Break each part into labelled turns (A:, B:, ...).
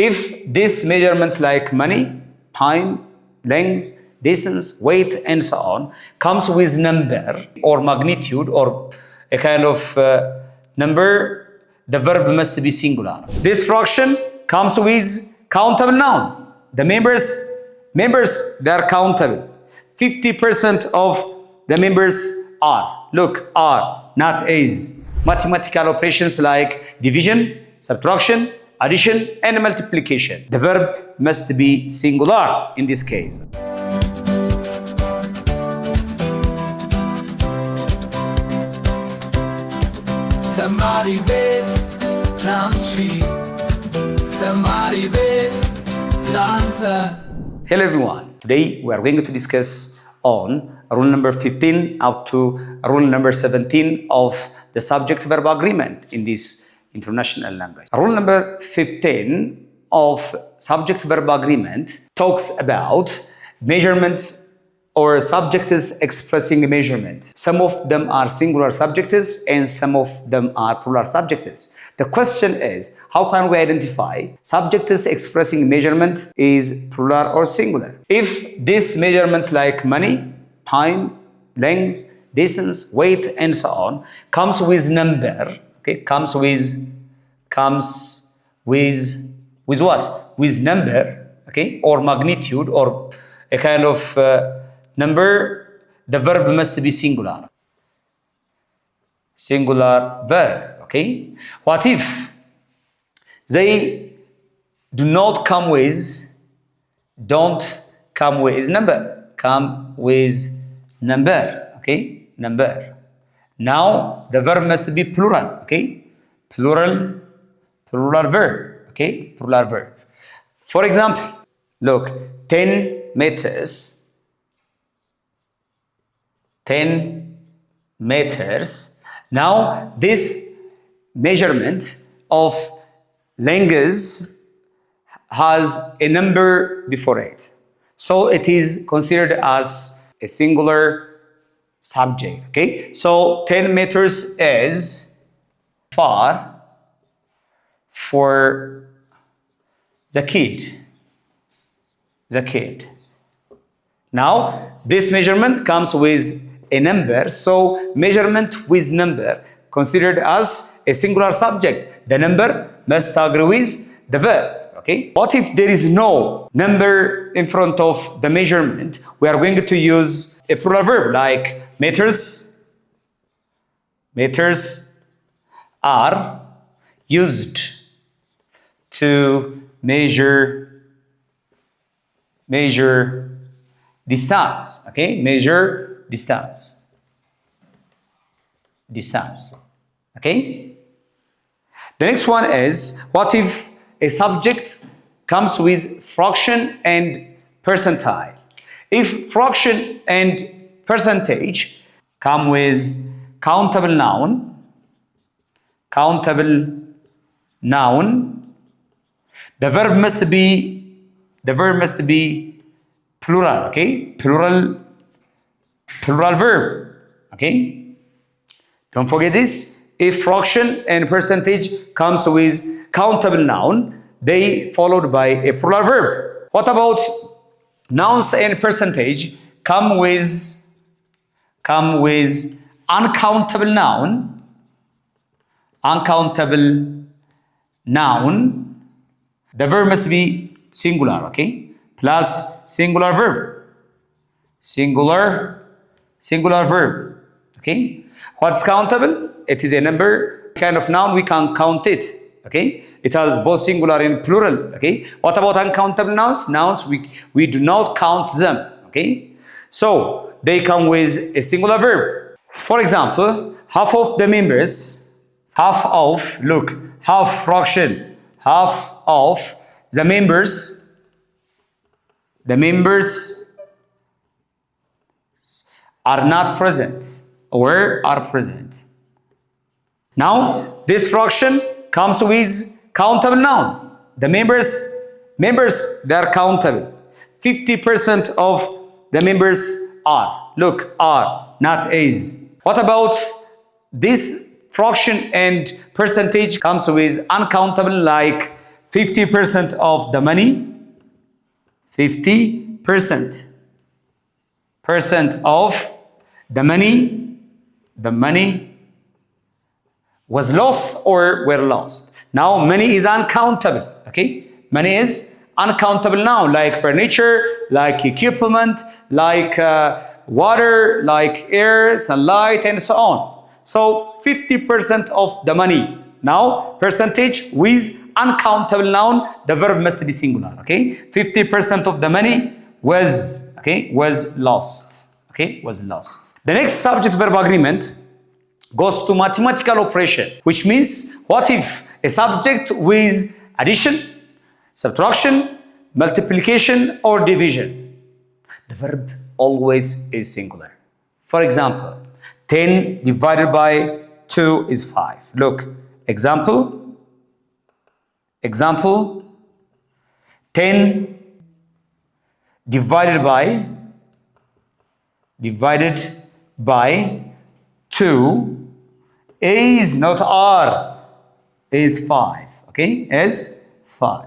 A: If this measurements like money, time, length, distance, weight, and so on comes with number or magnitude or a kind of number, the verb must be singular. This fraction comes with countable noun. The members they are countable. 50% of the members are. Look, are, not is. Mathematical operations like division, subtraction, addition, and multiplication. The verb must be singular in this case.
B: Temaribet country, Temaribet Lanta.
A: Hello everyone. Today we are going to discuss on rule number 15 up to rule number 17 of the subject-verb agreement in this international language. Rule number 15 of subject-verb agreement talks about measurements or subjects expressing measurement. Some of them are singular subjects and some of them are plural subjects. The question is, how can we identify subjects expressing measurement is plural or singular? If this measurements like money, time, length, distance, weight, and so on comes with number, okay, comes with what? With number, okay, or magnitude or a kind of number, the verb must be singular. Singular verb, okay? What if they don't come with number, come with number, okay? Number. Now the verb must be plural, okay? Plural verb, okay? Plural verb. For example, look, 10 meters. 10 meters. Now this measurement of length has a number before it. So it is considered as a singular subject. Okay. So 10 meters is far for the kid. The kid. Now this measurement comes with a number, so measurement with number considered as a singular subject. The number must agree with the verb. Okay. What if there is no number in front of the measurement? We are going to use a plural verb like meters. Meters are used to measure distance. Okay. Measure distance. Okay. The next one is, what if a subject comes with fraction and percentile? If fraction and percentage come with countable noun, the verb must be plural, okay? Plural verb, okay? Don't forget this. If fraction and percentage comes with countable noun, they followed by a plural verb. What about nouns and percentage come with uncountable noun? Uncountable noun. The verb must be singular, okay? Plus singular verb. Singular verb. Okay. What's countable? It is a number kind of noun. We can count it. Okay. It has both singular and plural. Okay. What about uncountable nouns? Nouns we do not count them. Okay. So they come with a singular verb. For example, half of the members, half fraction, half of the members are not present or are present. Now this fraction comes with countable noun. The members they are countable. 50% of the members are. Look, are, not is. What about this fraction and percentage comes with uncountable like 50% of the money, 50% of the money was lost or were lost. Now money is uncountable, okay? Money is uncountable now, like furniture, like equipment, like water, like air, sunlight, and so on. So 50% of the money. Now percentage with uncountable noun, the verb must be singular, okay? 50% of the money was, okay, was lost, okay, was lost. The next subject-verb agreement goes to mathematical operation, which means what if a subject with addition, subtraction, multiplication, or division? The verb always is singular. For example, 10 divided by 2 is 5. Look, example, 10 divided by 2 is not R, is 5, okay, is 5.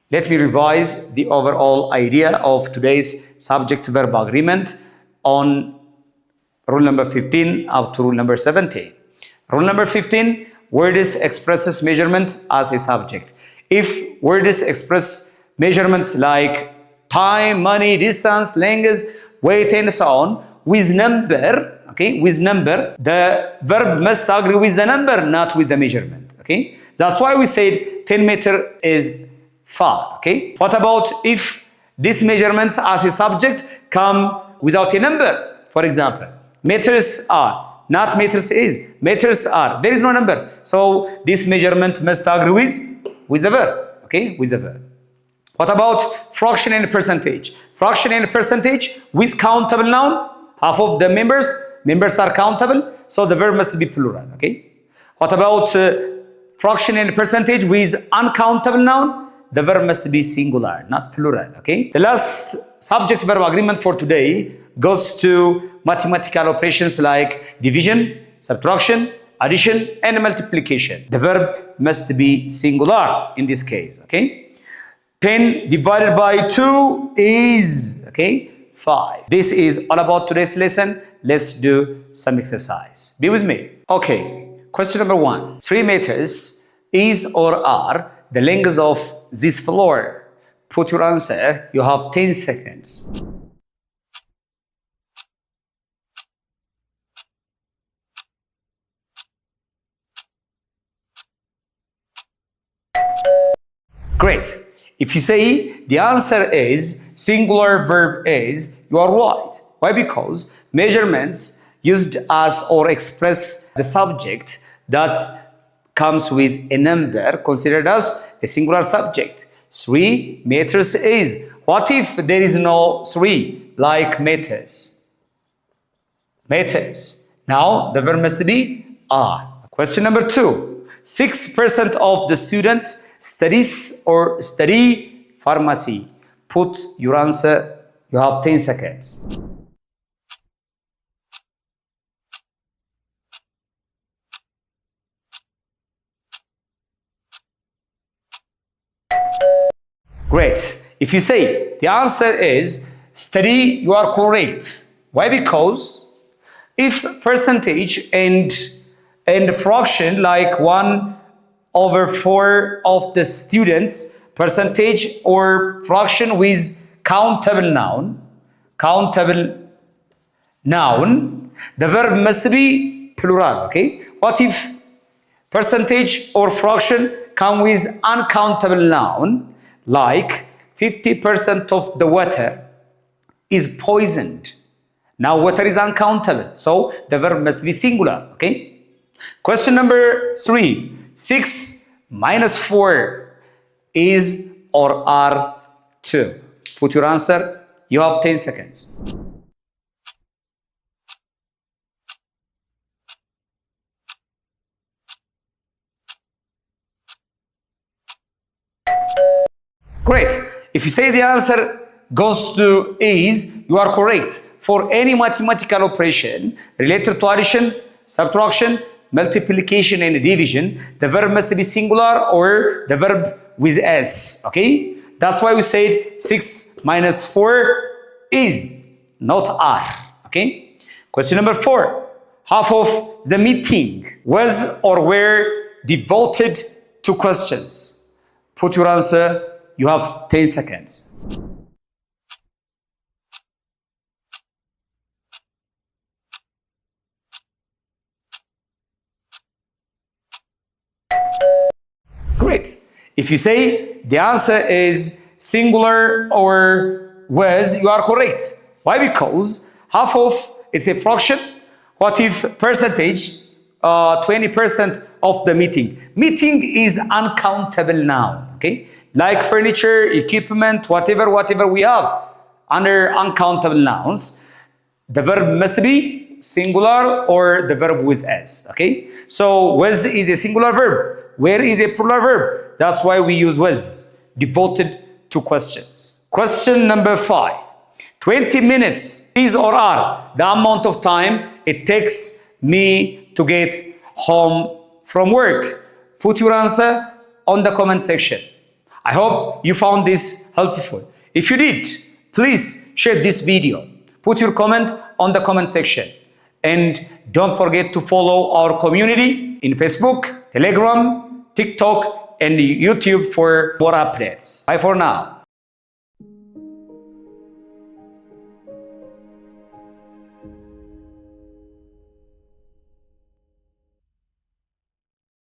A: Let me revise the overall idea of today's subject-verb agreement on rule number 15 up to rule number 17. Rule number 15, words expresses measurement as a subject. If words express measurement like time, money, distance, length, weight, and so on, with number, okay, with number, the verb must agree with the number, not with the measurement, okay? That's why we said 10 meter is far, okay? What about if these measurements as a subject come without a number? For example, meters are, not meters is, meters are. There is no number. So this measurement must agree with the verb, okay? With the verb. What about fraction and percentage? Fraction and percentage with countable noun. Half of the members are countable, so the verb must be plural, okay? What about fraction and percentage with uncountable noun? The verb must be singular, not plural, okay? The last subject-verb agreement for today goes to mathematical operations like division, subtraction, addition, and multiplication. The verb must be singular in this case, okay? 10 divided by 2 is, okay, 5. This is all about today's lesson. Let's do some exercise. Be with me. Okay, question number 1. 3 meters is or are the length of this floor. Put your answer. You have 10 seconds. Great. If you say the answer is singular verb is, you are right. Why? Because measurements used as or express the subject that comes with a number considered as a singular subject. 3 meters is. What if there is no 3 like meters? Meters. Now the verb must be are. Question number 2. 6% of the students studies or study pharmacy. Put your answer. You have 10 seconds. Great. If you say the answer is study, you are correct. Why? Because if percentage and fraction like 1/4 of the students, percentage or fraction with countable noun, the verb must be plural, okay? What if percentage or fraction come with uncountable noun, like 50% of the water is poisoned? Now water is uncountable, so the verb must be singular, okay? Question number 3. 6 minus 4 is or are 2. Put your answer. You have 10 seconds. Great. If you say the answer goes to is, you are correct. For any mathematical operation related to addition, subtraction, multiplication and division, the verb must be singular or the verb with S, okay? That's why we said 6 minus 4 is, not R, okay? Question number 4. Half of the meeting was or were devoted to questions. Put your answer. You have 10 seconds. Great. If you say the answer is singular or was, you are correct. Why? Because half of, it's a fraction. What if percentage? 20% of the meeting. Meeting is uncountable noun, okay? Like furniture, equipment, whatever we have under uncountable nouns, the verb must be singular or the verb with S, okay? So was is a singular verb. Where is a plural verb? That's why we use was, devoted to questions. Question number 5. 20 minutes is or are the amount of time it takes me to get home from work. Put your answer on the comment section. I hope you found this helpful. If you did, please share this video. Put your comment on the comment section. And don't forget to follow our community in Facebook, Telegram, TikTok, and YouTube for more updates. Bye for now.